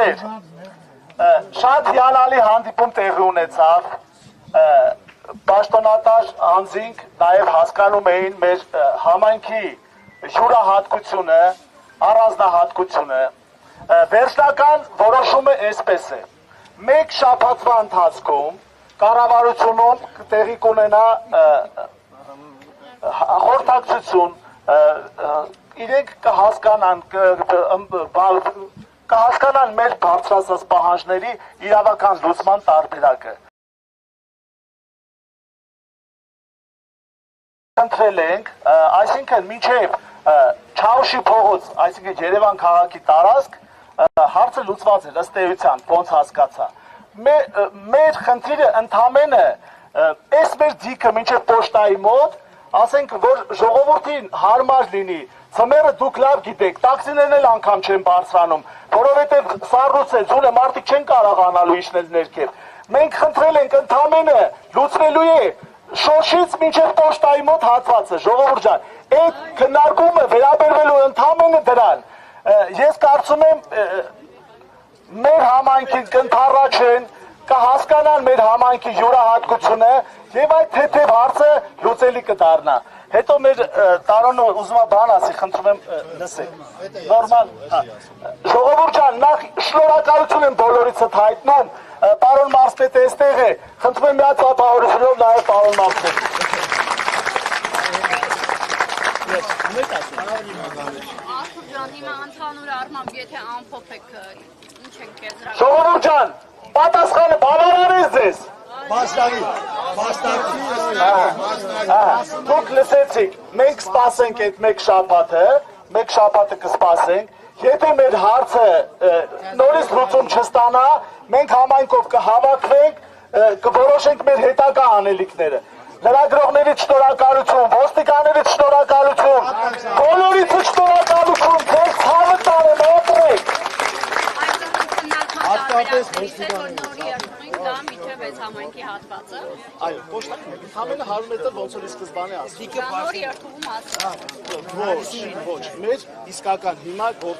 Բարեկամներ, շատ հիանալի հանդիպում տեղի ունեցավ, պաշտոնատար անձինք նաև հասկանում էին մեր համայնքի յուրահատկությունը, առանձնահատկությունը, վերջնական որոշումը այսպես է, մեկ շաբաթվա ընթացքում կառավարությունում տեղի կունենա խորհրդակցություն, իրենք կհասկանան մեր բարձրացած պահանջների իրավական լուծման տարբերակը։ Խնդրել ենք, այսինքն մինչև Չաուշի փողոց, այսինքն Երևան քաղաքի տարածք, հարցը լուծված է ըստ էության, ոնց հասկացա։ Մեր խնդիրը ընդամենը այս մեր դիքը մինչև պոչտայի մոտ, ասենք, որ ժողովրդին հարմար լինի, ծմերը դուք լավ գիտեք, տաքսիներն էլ անգամ չեն բարձրանում, որովհետև սառնուց է, ձուն է, մարդիկ չեն կարողանալու իջնել ներքև։ Մենք խնդրել ենք ընդամենը լուծվելու է Շոշից մինչև պոչտայի մոտ հատվածը, ժողովուրդ ջան, այդ քննարկումը վերաբերվելու ընդամենը դրան։ Ես կարծում եմ մեր համայնքին կընդառաջեն, կհասկանան մեր համայնքի յուրահատկությունը եւ այդ թեթև հարցը լուծելի կդառնա։ Հետո մեր Տարոնը ուզում է բան ասի, խնդրում եմ լսեք։ Նորմալ, ժողովուրդ ջան, նախ շնորհակալություն եմ բոլորիցդ հայտնում, պարոն Մարզպետը այստեղ է, խնդրում եմ մի հատ ապահովությունով նաև պարոն Մարզպետ։ Հիմա ընդհանուր առմամբ, եթե ամփոփեք, ինչ եք եզրակացնում։ Ժողովուրդ ջան, պատասխանը բավարար է ձեզ։ Դուք լսեցիք, մենք սպասենք այդ մեկ շաբաթը կսպասենք, եթե մեր հարցը նորից լուծում չստանա, մենք համայնքով կհավաքվենք, կորոշենք մեր հետագա անելիքները։ Լրագրողներից շնորհակալություն, ոստիկաններից շնորհակալություն, բոլորիցս շնորհակալություն, ձեր ցավը տանեմ, ապրեք։ Հատկապես դա միջև այս համայնքի հատվածը։ Այո, ամենը 100 մետր ոնց որ սկզբանե ասում։ Նոր երթուղում ասում։ Ոչ, մեր իսկական հիմա գործող